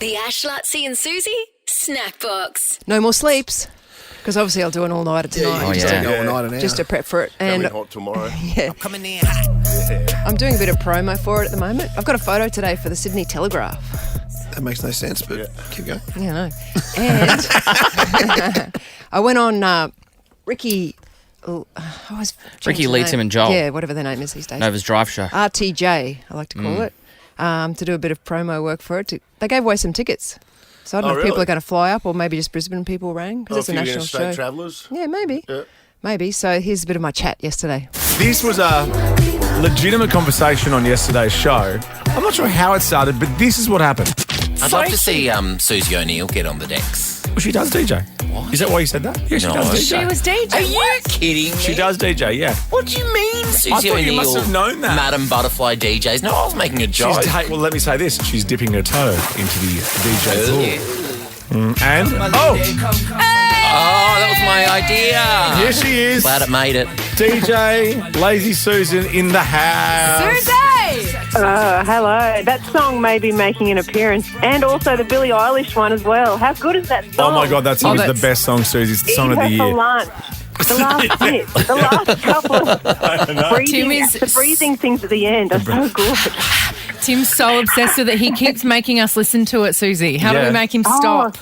The Ash, Luttsy and Susie Snackbox. No more sleeps, because obviously I'll do an all-nighter tonight. Go all night an hour. Just to prep for it. And Coming hot tomorrow. yeah, Coming in hot. I'm doing a bit of promo for it at the moment. I've got a photo today for the Sydney Telegraph. That makes no sense, but keep going. Yeah, I know. And I went on Ricky Leeds him and Joel. Yeah, whatever their name is these days. Nova's Drive Show. RTJ, I like to call it, to do a bit of promo work for it. They gave away some tickets. So I don't know if people are going to fly up or maybe just Brisbane people rang because it's a national show. Travellers? Yeah, maybe. Yeah. Maybe. So here's a bit of my chat yesterday. This was a legitimate conversation on yesterday's show. I'm not sure how it started, but this is what happened. I'd love to see Susie O'Neill get on the decks. Well, she does DJ. What? Is that why you said that? Yeah, she does DJ. She was DJ. Are you kidding me? She does DJ, yeah. What do you mean, Susie I thought O'Neill? you must have known that. Madam Butterfly DJs. No, I was making a joke. Well, let me say this. She's dipping her toe into the DJ pool. And, Oh, that was my idea. here she is. Glad it made it. DJ Lazy Susan in the house. Hello. That song may be making an appearance, and also the Billie Eilish one as well. How good is that Oh song? my God, that song is the that's- best song, Susie. It's the song of the Eat her for year. lunch. The last bit, the last couple of the breathing things at the end are so good. Tim's so obsessed with it. He keeps making us listen to it, Susie. How do we make him stop?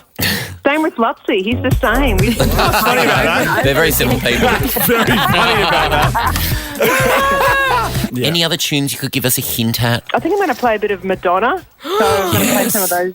Same with Luttsy. He's the same. Funny about that. They're very simple people. Very funny about that. Any other tunes you could give us a hint at? I think I'm going to play a bit of Madonna. So I'm going to play some of those.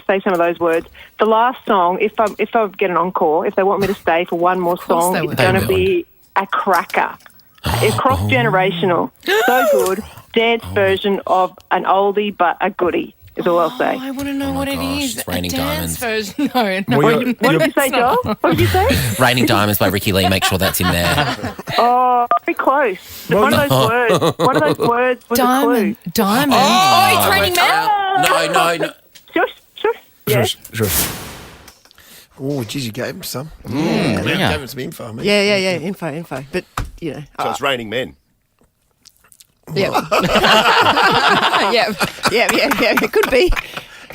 Say some of those words. The last song, if I get an encore, if they want me to stay for one more song, they it's will. going They to will. be a cracker. It's cross-generational. So good. Dance version of an oldie but a goodie is all I'll say. I want to know what it gosh, is. it's Raining a dance Diamonds. version. No. Well, you're- What did you say, Joel? What did you say? Raining Diamonds by Ricky Lee. Make sure that's in there. Oh, very close. One of those words. One of those words was Diamond. a clue. Diamond. Oh, it's Raining Man. No. Shush. Yeah. Sure. Oh, geez, you gave him some. Yeah. Gave him some info. I mean. Yeah. Info. But, you know. So it's raining men. Yeah. yeah. It could be.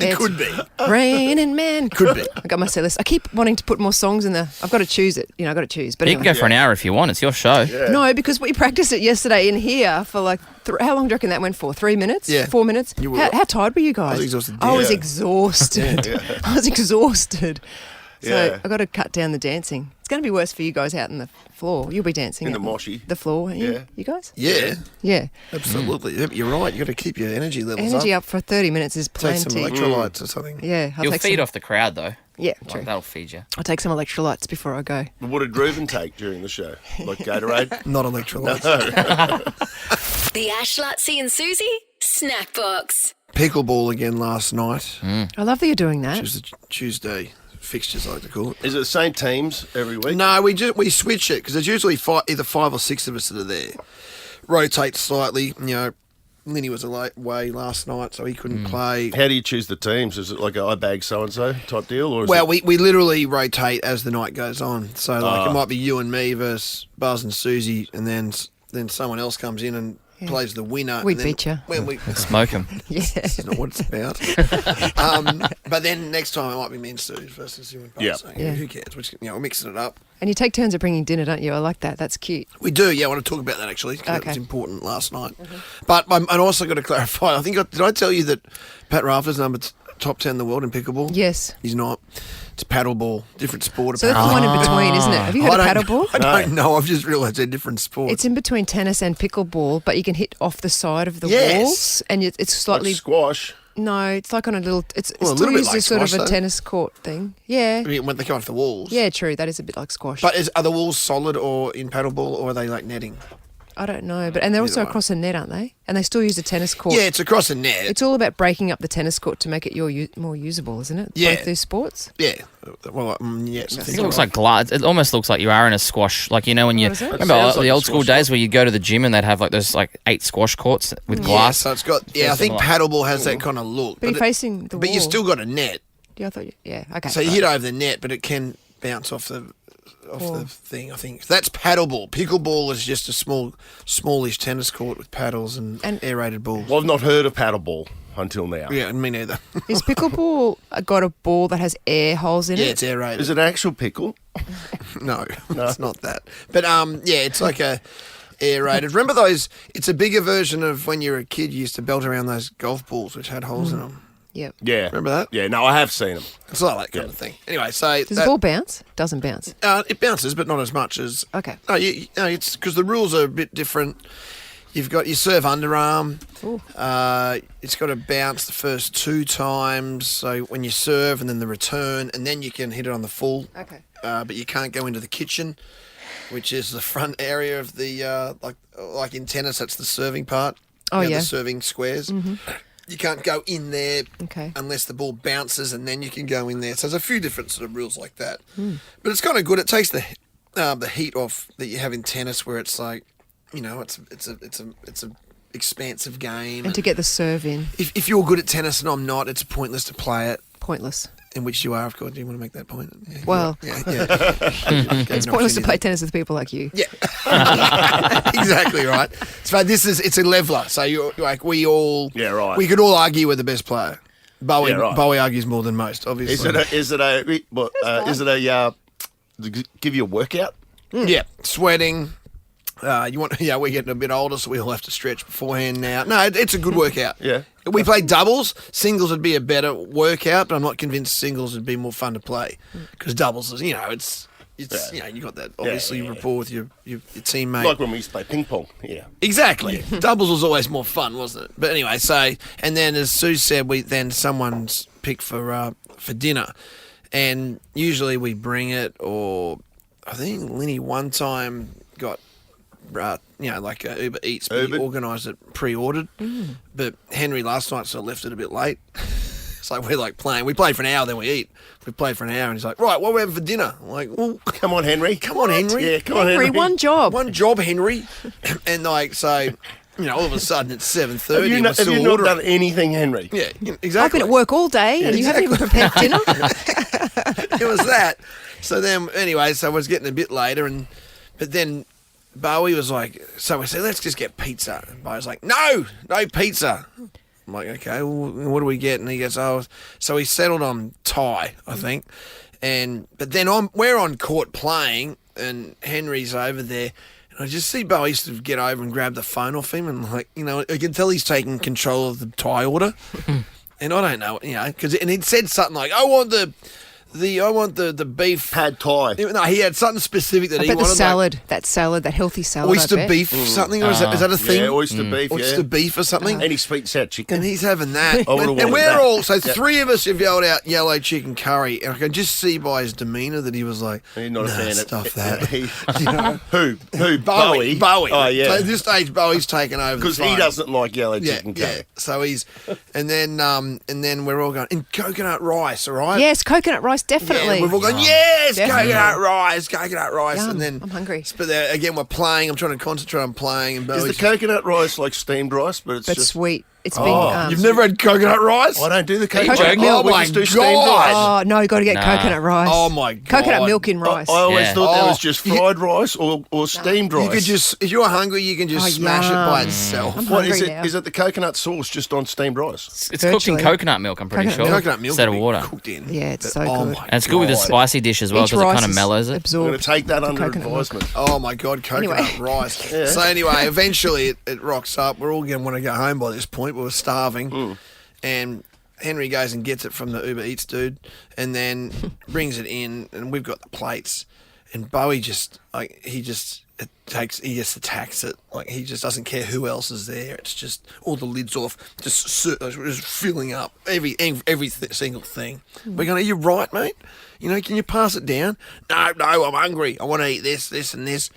It could be. Raining Man. Could be. I got my set list. I keep wanting to put more songs in there. I've got to choose it. I've got to choose. But You can anyway. go for an hour if you want. It's your show. No, because we practiced it yesterday in here for like, how long do you reckon that went for? 3 minutes? Yeah. 4 minutes? You were- How tired were you guys? I was exhausted. I was Yeah. exhausted. I was exhausted. So Yeah. I've got to cut down the dancing. It's going to be worse for you guys out on the floor. You'll be dancing. In the out moshy. The floor, won't you? Yeah. You guys? Yeah, Yeah. absolutely. Yeah, you're right. You've got to keep your energy levels Energy up. up for 30 minutes is Take some plenty. electrolytes or something. Yeah. I'll You'll take feed some, off the crowd, though. Yeah, true. Like, that'll feed you. I'll take some electrolytes before I go. What did Reuben take during the show? Like Gatorade? Not electrolytes. The Ash, Luttsy and Susie Snackbox. Pickleball again last night. I love that you're doing that. Which was the Tuesday fixtures, I like to call it. Is it the same teams every week? No, we switch it because there's usually either 5 or 6 of us that are there. Rotate slightly. Linny was away last night, so he couldn't play. How do you choose the teams? Is it like I bag so-and-so type deal? Or is Well, it... we literally rotate as the night goes on. So Ah. it might be you and me versus Buzz and Susie, and then someone else comes in and plays the winner. We and then beat you. When we Smoke them. Yeah. That's not what it's about. But then next time it might be me and Susie versus you and Buzz. Yeah. So, Yeah. Who cares? We're mixing it up. And you take turns at bringing dinner, don't you? I like that. That's cute. We do, yeah. I want to talk about that actually. 'Cause That Okay. was important last night. But I also got to clarify. I think did I tell you that Pat Rafter's top 10 in the world in pickleball? Yes. He's not. It's paddleball, different sport. So that's the one in between, isn't it? Have you heard of paddleball? I don't know. I've just realised they're different sports. It's in between tennis and pickleball, but you can hit off the side of the Yes. walls, and it's like slightly squash? no. It's like on a little. It's Well, a still little bit used like as sort of squash, a though. tennis court thing. Yeah, I mean, when they come off the walls. yeah, true. That is a bit like squash. But are the walls solid or in paddleball, or are they like netting? I don't know. But and they're also Either way. across a net, aren't they? And they still use a tennis court. Yeah, it's across a net. It's all about breaking up the tennis court to make it more usable, isn't it? Yeah. Both these sports. Yeah. Well, yes. I I think think it looks like glass. It almost looks like you are in a squash. Like, when you is it? remember Sounds like the a old school squash days where you go to the gym and they'd have like those like 8 squash courts with Yeah, glass. so it's got. Yeah, Very I think similar. paddleball has that kind of look. But you're facing the But you wall. still got a net. Yeah, I thought. Yeah. Okay. So you hit over the net, but it can bounce off the thing. I think that's paddleball. Pickleball is just a smallish tennis court with paddles and aerated balls. Well, I've not heard of paddleball until now. Yeah, me neither. Is pickleball got a ball that has air holes in it? Yeah, it's aerated. Is it an actual pickle? No, it's not that. But yeah, it's like a aerated. Remember those? It's a bigger version of when you were a kid. You used to belt around those golf balls which had holes in them. Yep. Yeah. Remember that? Yeah, no, I have seen them. It's like that kind of thing. Anyway, so Does the ball bounce? Doesn't bounce. It bounces, but not as much as. Okay. No, it's because the rules are a bit different. You've got your serve underarm. It's got to bounce the first 2 times. So when you serve and then the return, and then you can hit it on the full. Okay. But you can't go into the kitchen, which is the front area of the like in tennis. That's the serving part. Oh, You know, yeah. the serving squares. Mm-hmm. You can't go in there unless the ball bounces, and then you can go in there. So there's a few different sort of rules like that. But it's kind of good. It takes the heat off that you have in tennis, where it's like, you know, it's a expansive game. And to get the serve in. If you're good at tennis and I'm not, it's pointless to play it. Pointless. In which you are, of course. Do you want to make that point? Yeah, Well, yeah. It's pointless to play tennis with people like you. Yeah, exactly right. So it's a leveler. So you're like we all. Yeah, right. We could all argue we're the best player. Bowie, Yeah, right. Bowie argues more than most. Obviously, Is it a give you a workout? Yeah, sweating. We're getting a bit older, so we all have to stretch beforehand now. No, it's a good workout. Yeah. We play doubles. Singles would be a better workout, but I'm not convinced singles would be more fun to play because doubles is, you know, it's you got that obviously rapport with your teammate. Like when we used to play ping pong. Yeah. Exactly. Doubles was always more fun, wasn't it? But anyway, and then as Sue said, someone's picked for dinner, and usually we bring it, or I think Linny one time got. Like Uber Eats, but he organised it pre-ordered. But Henry last night sort of left it a bit late. So we're like playing. We play for an hour, then we eat. We play for an hour, and he's like, right, what are we having for dinner? I'm like, well, Come on, Henry. come on, Henry. Yeah, come on, Henry. One job. One job, Henry. And like, so, all of a sudden it's 7:30 Have you and we're not still ordering. done anything, Henry? Yeah, I've exactly. been at work all day and you haven't even prepared dinner. It was that. So then, anyway, so I was getting a bit later, but then Bowie was like, so we said, let's just get pizza. And Bowie's like, no pizza. I'm like, okay, well, what do we get? And he goes, so he settled on Thai, I think. But then we're on court playing, and Henry's over there. And I just see Bowie sort of get over and grab the phone off him, and like, I can tell he's taking control of the Thai order. And I don't know, and he'd said something like, I want the beef Pad Thai. No, he had something specific that I he bet wanted. the salad, that healthy salad. Oyster I bet. beef, something, or is that a thing? Yeah, oyster beef, Oyster beef or something. And he speaks out chicken. And he's having that. I would've and wanted we're that. all, so 3 of us have yelled out yellow chicken curry, and I can just see by his demeanour that he was like, He's not a fan of stuff that. that. Who? Bowie. Oh, yeah. So at this stage, Bowie's taken over Because he doesn't like yellow chicken curry. Yeah. So he's, and then we're all going, and coconut rice, all right? Yes, coconut rice, definitely. Yeah, and we've all gone, yes, Definitely. coconut rice. Yum, And then I'm hungry. But again, we're playing. I'm trying to concentrate on playing. And Is Bowie's the coconut rice like steamed rice, but it's But just... sweet. It's been. You've never had coconut rice? I don't do the coconut Coconut rice. milk. We Oh, just do my steamed God. rice. Oh no, you got to get coconut rice. Oh, my God. Coconut milk in rice. I always Yeah. thought that Oh, was just fried rice or steamed rice. You could just, if you're hungry, you can just smash it by yum. itself. I'm What is hungry it? now. Is it the coconut sauce just on steamed rice? It's cooked in Virtually. coconut milk, I'm pretty Coconut sure. Coconut milk Instead of would be water. cooked in. Yeah, it's But, so oh good. my And it's good with a God. spicy dish as well Each because it rice kind of is mellows it. I'm absorbed going to take that the under coconut milk. advisement. Oh my God, coconut Anyway. rice. Yeah. So anyway, eventually it rocks up. We're all going to want to go home by this point. We're starving. And Henry goes and gets it from the Uber Eats dude and then brings it in, and we've got the plates. And Bowie just attacks it. Like, he just doesn't care who else is there. It's just all the lids off, just filling up every single thing. We're going, are you right, mate? Can you pass it down? No, I'm hungry. I want to eat this, and this.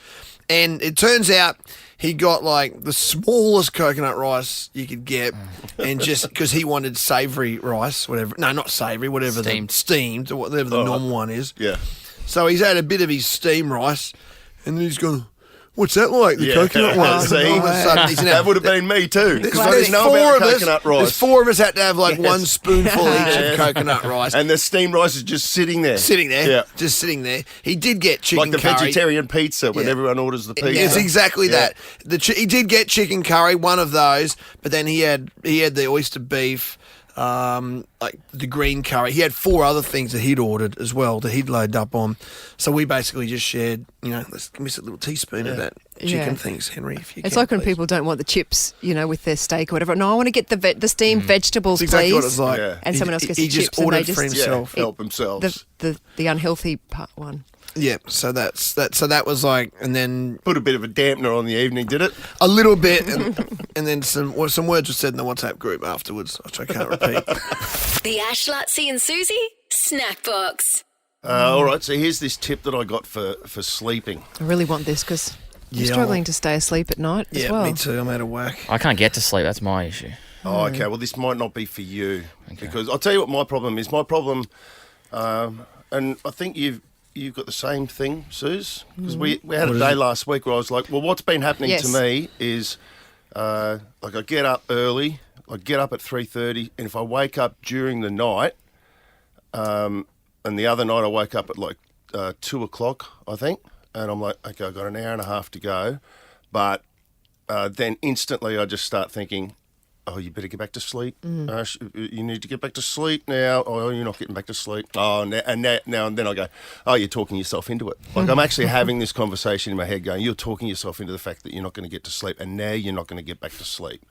And it turns out he got like the smallest coconut rice you could get, and just because he wanted savoury rice, whatever. No, not savoury, whatever steamed, or whatever the normal one is. Yeah. So he's had a bit of his steam rice, and then he's gone, what's that like? The coconut one. See, All of a sudden, he's that would have been me too. Because I didn't know four about of the us. coconut rice. There's four of us had to have like one spoonful each of coconut rice. And the steamed rice is just sitting there. Just sitting there. He did get chicken like the curry. vegetarian pizza when everyone orders the pizza. It's exactly that. He did get chicken curry, one of those, but then he had the oyster beef, like the green curry. He had 4 other things that he'd ordered as well that he'd loaded up on. So we basically just shared, let's give us a little teaspoon of that chicken things, Henry. If you It's can, like when please. people don't want the chips, with their steak or whatever. No, I want to get the steamed vegetables, That's exactly please. what it's like. Yeah. And someone else gets he the just chips, and ordered they for just himself. help themselves. the unhealthy part one. Yeah, so that's that. So that was like, and then Put a bit of a dampener on the evening, did it? a little bit, and then some words were said in the WhatsApp group afterwards, which I can't repeat. The Ash, Luttsy and Susie Snackbox. All right, so here's this tip that I got for sleeping. I really want this because I'm Yeah, struggling to stay asleep at night as Yeah, well. me too. I'm out of whack. I can't get to sleep. That's my issue. Oh, okay. Well, this might not be for you because I'll tell you what my problem is. My problem, and I think you've got the same thing, Suze, because we had a day last week where I was like, well, what's been happening to me is like I get up early, I get up at 3:30, and if I wake up during the night, and the other night I woke up at like 2 o'clock, I think, and I'm like, okay, I've got an hour and a half to go, but then instantly I just start thinking, oh, you better get back to sleep. You need to get back to sleep now. Oh, you're not getting back to sleep. Oh, now and then I go, oh, you're talking yourself into it. Like I'm actually having this conversation in my head going, you're talking yourself into the fact that you're not going to get to sleep, and now you're not going to get back to sleep.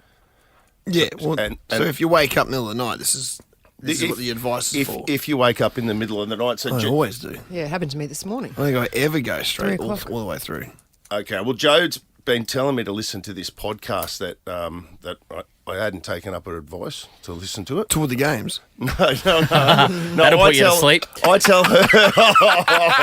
Yeah, well, And- so if you wake up middle of the night, this is what the advice is for. If you wake up in the middle of the night, so I always do. Yeah, it happened to me this morning. I don't think I ever go straight 3 all o'clock. the way through. okay, well, Jode's been telling me to listen to this podcast that I hadn't taken up her advice to listen to it. Toward the games. No. That'll put you to sleep. I tell her.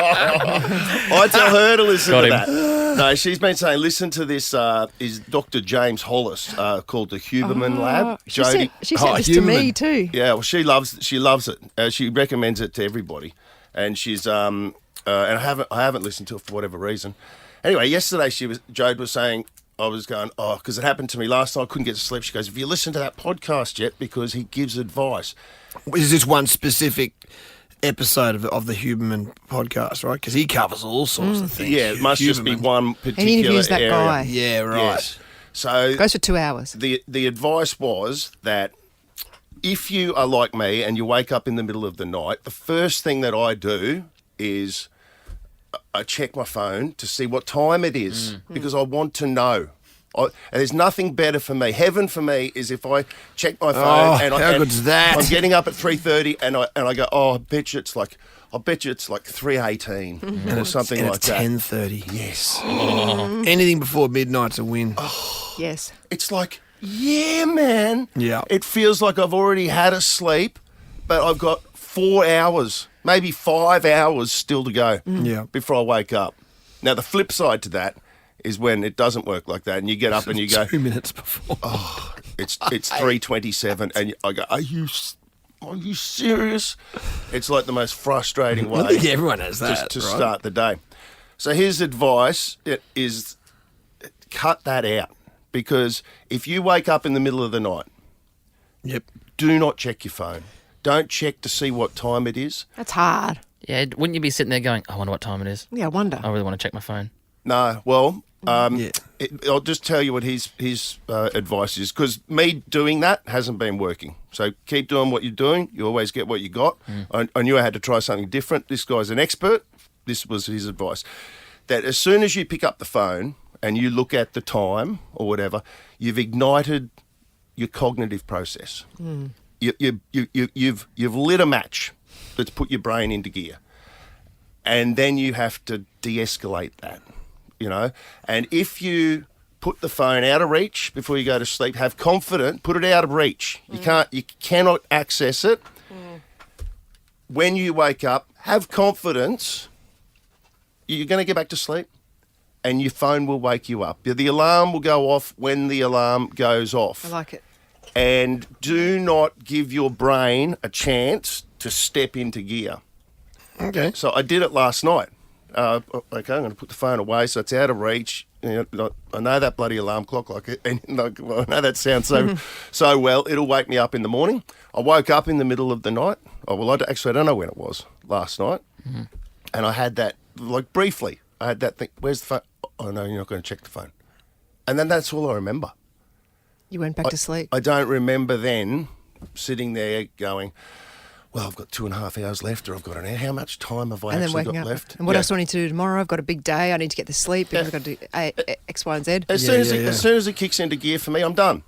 I tell her to listen Got to him. that. No, she's been saying listen to this. Is Dr. James Hollis called the Huberman Lab? She sent this to me too. Yeah, well, she loves it. She recommends it to everybody, and she's and I haven't listened to it for whatever reason. Anyway, yesterday Jode was saying. I was going, because it happened to me last night. I couldn't get to sleep. She goes, have you listened to that podcast yet? Because he gives advice. Is this one specific episode of the Huberman podcast, right? Because he covers all sorts of things. Yeah, it must just be Huberman. one particular He interviews that area. guy. Yeah, right. Yes. So Goes for 2 hours. the advice was that if you are like me and you wake up in the middle of the night, the first thing that I do is I check my phone to see what time it is because I want to know. And there's nothing better for me. Heaven for me is if I check my phone and how good's that? I'm getting up at 3:30 and I go, I bet you it's like 3:18 or something And like it's that. 10:30. Yes. Anything before midnight's a win. Yes. It's like, yeah, man. Yeah. It feels like I've already had a sleep, but I've got 4 hours, maybe 5 hours still to go Yeah. before I wake up. Now, the flip side to that is when it doesn't work like that and you get up and you go, 2 minutes before. it's 3:27 and I go, are you serious? It's like the most frustrating way I think everyone has that. to right? start the day. So his advice is cut that out because if you wake up in the middle of the night, Yep. do not check your phone. Don't check to see what time it is. That's hard. Yeah, wouldn't you be sitting there going, I wonder what time it is? Yeah, I wonder. I really want to check my phone. No, well, Yeah. I'll just tell you what his advice is because me doing that hasn't been working. So keep doing what you're doing. You always get what you got. I knew I had to try something different. This guy's an expert. This was his advice. That as soon as you pick up the phone and you look at the time or whatever, you've ignited your cognitive process. You've lit a match that's put your brain into gear. And then you have to de-escalate that, you know. And if you put the phone out of reach before you go to sleep, have confidence, put it out of reach. You cannot access it. When you wake up, have confidence. You're going to get back to sleep and your phone will wake you up. The alarm will go off when the alarm goes off. I like it. And do not give your brain a chance to step into gear. Okay. So I did it last night. Okay, I'm going to put the phone away so it's out of reach. I know that bloody alarm clock, and I know that sounds so well. It'll wake me up in the morning. I woke up in the middle of the night. Oh, well, I don't know when it was last night, and I had that briefly. I had that thing. Where's the phone? Oh no, you're not going to check the phone, and then that's all I remember. You went back to sleep. I don't remember then sitting there going, well, I've got 2.5 hours left, or I've got an hour. How much time have I actually got left? And what else do I need to do tomorrow? I've got a big day. I need to get the sleep because I've got to do X, Y, and Z. As soon as it kicks into gear for me, I'm done.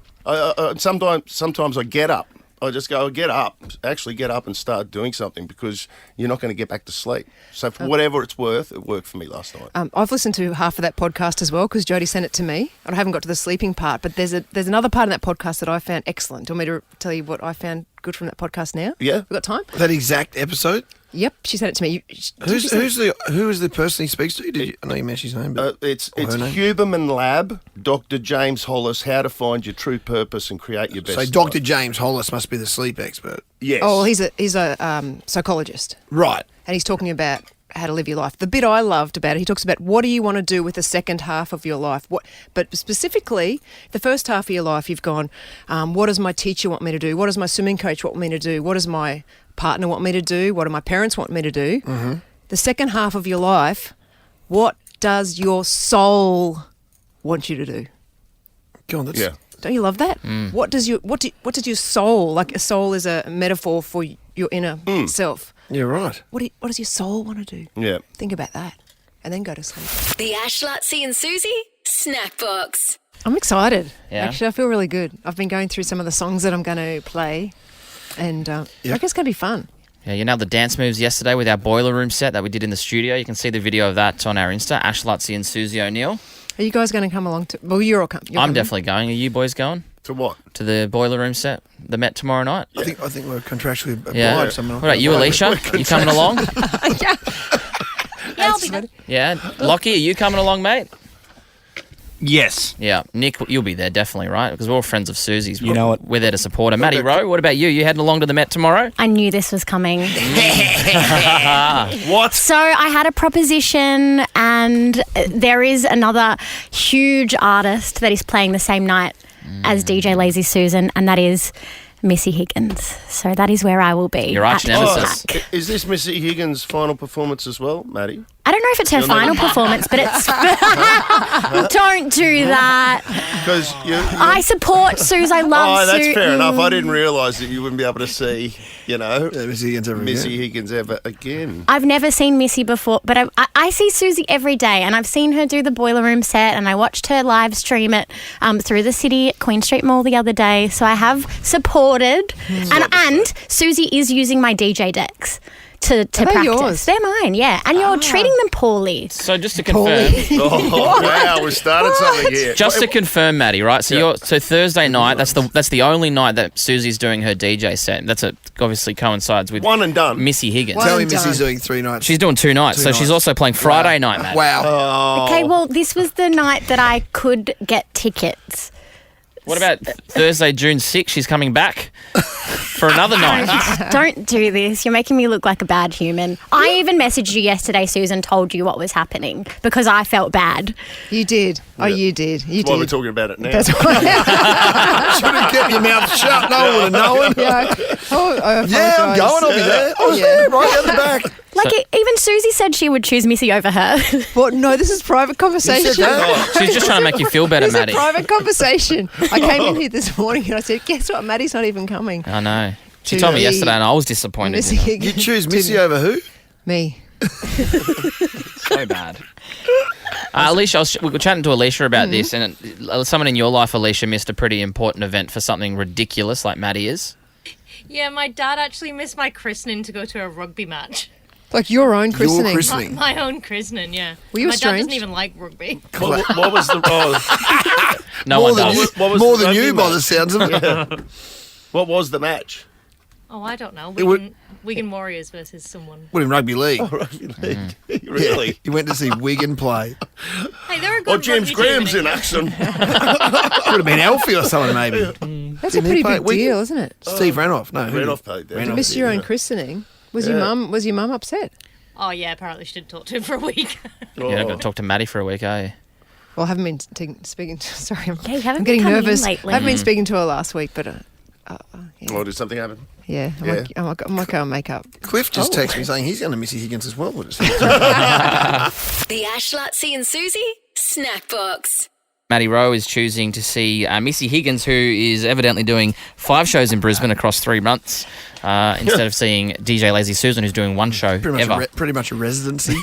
Sometimes I get up. I just go, get up and start doing something because you're not going to get back to sleep. So for whatever it's worth, it worked for me last night. I've listened to half of that podcast as well because Jodie sent it to me. And I haven't got to the sleeping part, but there's another part in that podcast that I found excellent. Do you want me to tell you what I found good from that podcast now? Yeah. We've got time? That exact episode? Yep, she sent it to me. Who is the person he speaks to? I know you mentioned his name, but it's Huberman Lab, Dr. James Hollis, How to Find Your True Purpose and Create Your Best So Life. Dr. James Hollis must be the sleep expert. Yes. Oh, well, he's a psychologist. Right. And he's talking about how to live your life. The bit I loved about it, he talks about what do you want to do with the second half of your life. But specifically, the first half of your life, you've gone, what does my teacher want me to do? What does my swimming coach want me to do? What does my partner want me to do? What do my parents want me to do? Mm-hmm. The second half of your life, what does your soul want you to do? Go on, Don't you love that? What does your soul, like a soul is a metaphor for your inner self. Yeah, right. What does your soul want to do? Yeah. Think about that and then go to sleep. The Ash, Luttsy and Susie Snackbox. I'm excited. Yeah. Actually, I feel really good. I've been going through some of the songs that I'm going to play and I reckon it's going to be fun. Yeah, you nailed the dance moves yesterday with our boiler room set that we did in the studio. You can see the video of that on our Insta, Ash, Luttsy and Susie O'Neill. Are you guys going to come along to... Well, you're I'm definitely going. Are you boys going? To what? To the boiler room set, the Met tomorrow night? I think we're contractually obliged. Yeah. What about you, Alicia? You coming along? Yeah, I'll be there. Yeah. Lockie, are you coming along, mate? Yes. Yeah. Nick, you'll be there definitely, right? Because we're all friends of Susie's. You know it. We're there to support her. Matty Rowe, what about you? You heading along to the Met tomorrow? I knew this was coming. What? So I had a proposition, and there is another huge artist that is playing the same night as DJ Lazy Susan, and that is Missy Higgins. So that is where I will be. Your arch at nemesis. the Pack. Is this Missy Higgins' final performance as well, Maddie? I don't know if it's her final performance, but it's... Don't do that. Because I support Suze. I love Suze. that's fair enough. I didn't realise that you wouldn't be able to see, Missy Higgins ever again. I've never seen Missy before, but I see Susie every day, and I've seen her do the Boiler Room set, and I watched her live stream it through the city at Queen Street Mall the other day, so I have supported. And Susie is using my DJ decks to practice. Yours? They're mine, yeah. And you're treating them poorly. So just to confirm... Oh, wow, we started something here. Just to confirm, Maddie, right? So so Thursday night, that's the only night that Susie's doing her DJ set. That's obviously coincides with one and done. Missy Higgins. Tell me Missy's doing 3 nights. She's doing 2 nights, so she's also playing Friday night, Maddie. Wow. Okay, well, this was the night that I could get tickets. What about Thursday, June 6th? She's coming back for another night. Don't do this. You're making me look like a bad human. I even messaged you yesterday, Susan, told you what was happening because I felt bad. You did. Oh, you did. You That's why did. we're talking about it now. That's why. Should have kept your mouth shut. No one would have known. I'm I'm going. I'll be there. I was there, right down the back. Like, even Susie said she would choose Missy over her. Well, no, this is private conversation. She's just trying to make you feel better, This is a Maddie. private conversation. I came in here this morning and I said, guess what? Maddie's not even coming. I know. She To told me the yesterday and I was disappointed. Missy in her. Higgins. You choose Missy over who? Me. So bad. Alicia, we were chatting to Alicia about this, and someone in your life, Alicia, missed a pretty important event for something ridiculous like Maddie is. Yeah, my dad actually missed my christening to go to a rugby match. Like your own christening. Your christening. My own christening, yeah. Were you my dad estranged? doesn't even like rugby. What was the... Oh, No one does. what was More the than you, rugby by the match? sounds of it. What was the match? Oh, I don't know. would- Wigan Warriors versus someone. What in rugby league? Rugby league. Really? You went to see Wigan play. Hey, they're a good Or James rugby team Graham's in action. Would have been Alfie or someone maybe. That's a Didn't he pretty play big at Wigan? deal, isn't it? Steve Ranoff. No, who Ranoff did? played there. You Ranoff missed did, your own yeah. christening. Was your mum upset? Oh, yeah, apparently she didn't talk to him for a week. You're not going to talk to Maddie for a week, are you? Well, I haven't been speaking to... Sorry, Yeah, you I'm haven't getting been coming in nervous. I lately. haven't been speaking to her last week, but... Or did something happen? yeah, I might go and make up. Cliff just texted me saying he's going to Missy Higgins as well. The Ash, Luttsy and Susie Snackbox. Maddie Rowe is choosing to see Missy Higgins, who is evidently doing 5 shows in Brisbane across 3 months, instead of seeing DJ Lazy Susan, who's doing 1 show ever. Pretty much a residency.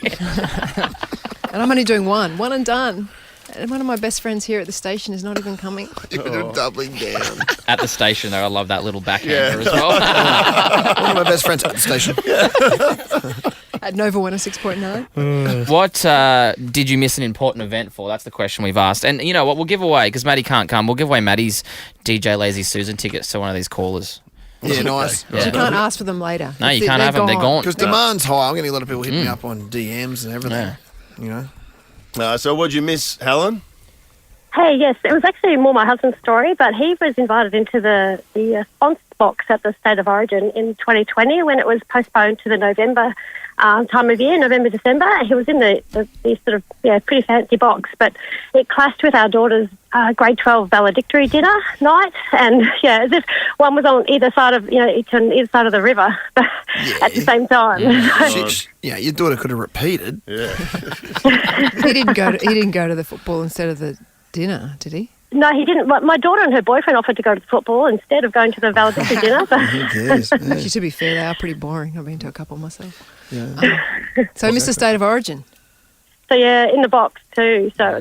And I'm only doing one and done. And one of my best friends here at the station is not even coming. You're doubling down. At the station, though, I love that little backhander as well. One of my best friends at the station. At Nova 106.9. What did you miss an important event for? That's the question we've asked. And you know what? We'll give away, because Maddie can't come, we'll give away Maddie's DJ Lazy Susan tickets to one of these callers. Yeah, nice. But you can't ask for them later. No, you can't have them. They're gone. Because demand's high. I'm getting a lot of people hitting me up on DMs and everything. Yeah. You know? So what'd you miss, Helen? Hey, yes, it was actually more my husband's story, but he was invited into the sponsor box at the State of Origin in 2020 when it was postponed to the November time of year, November, December. He was in the sort of pretty fancy box, but it clashed with our daughter's grade 12 valedictory dinner night, and as if one was on either side of each on either side of the river at the same time. Your daughter could have repeated. Yeah. He didn't go to the football instead of the dinner, did he? No, he didn't. My daughter and her boyfriend offered to go to the football instead of going to the valedictory dinner. So. Who cares? Yeah. Actually, to be fair, they are pretty boring. I've been to a couple myself. Yeah. So Mr. State of Origin. So, in the box too. So,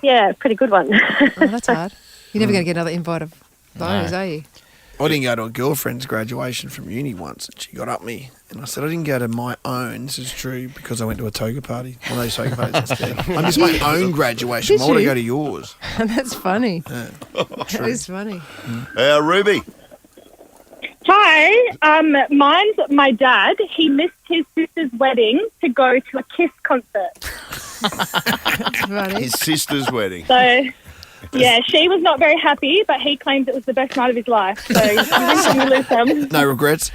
it's, pretty good one. Oh, that's hard. You're never going to get another invite of those, are you? I didn't go to a girlfriend's graduation from uni once, and she got up me, and I said I didn't go to my own. This is true because I went to a toga party. One of those toga parties instead. I missed my own graduation. Why would I go to yours? That's funny. Yeah. That is funny. Ruby. Hi, mine's my dad. He missed his sister's wedding to go to a Kiss concert. That's funny. His sister's wedding. So, she was not very happy, but he claims it was the best night of his life. So, you lose them. No regrets?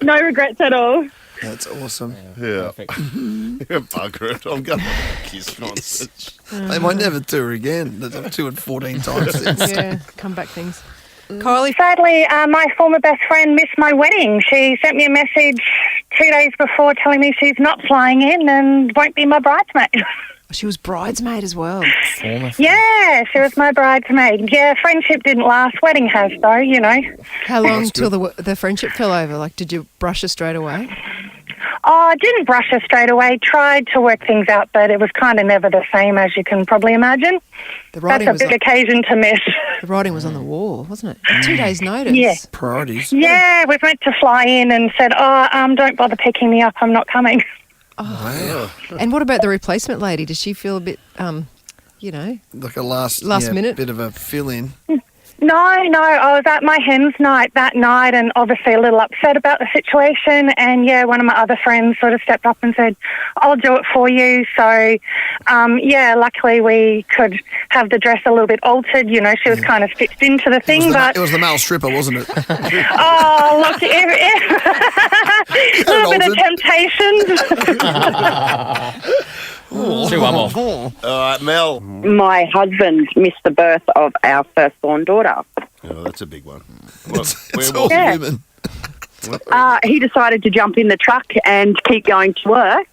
No regrets at all. That's awesome. Yeah. Bugger it. I'm going to a Kiss concert. They might never tour again. They've toured 14 times since. Yeah, comeback things. Kylie? Sadly, my former best friend missed my wedding. She sent me a message 2 days before telling me she's not flying in and won't be my bridesmaid. She was bridesmaid as well. Yeah, she was my bridesmaid. Yeah, friendship didn't last. Wedding has, though, How long till the friendship fell over? Like, did you brush her straight away? Oh, I didn't brush her straight away. Tried to work things out, but it was kind of never the same, as you can probably imagine. That's a big occasion to miss. The writing was on the wall, wasn't it? 2 days' notice. Yeah. Priorities. Yeah, we meant to fly in and said, don't bother picking me up. I'm not coming. Oh, wow. And what about the replacement lady? Did she feel a bit, like a last minute bit of a fill-in? No, I was at my hen's night that night and obviously a little upset about the situation, and one of my other friends sort of stepped up and said, I'll do it for you. So, luckily we could have the dress a little bit altered. She was kind of stitched into the thing. It was the male stripper, wasn't it? Oh, look, a little bit of temptation. Do one more. All right, Mel. My husband missed the birth of our firstborn daughter. Oh, that's a big one. It's all women. He decided to jump in the truck and keep going to work,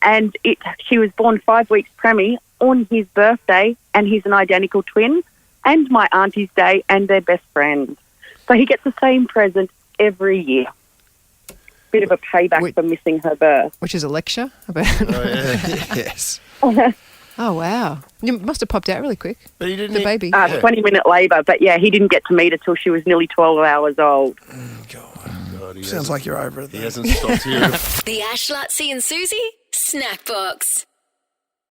and she was born 5 weeks preemie on his birthday, and he's an identical twin, and my auntie's day, and they're best friends. So he gets the same present every year. Bit of a payback for missing her birth. Which is a lecture about... Yes. Oh, wow. You must have popped out really quick. But he didn't... The baby. 20-minute labour, but he didn't get to meet her till she was nearly 12 hours old. God, sounds like you're over it. He hasn't stopped here. The Ash, Luttsy and Susie Snackbox.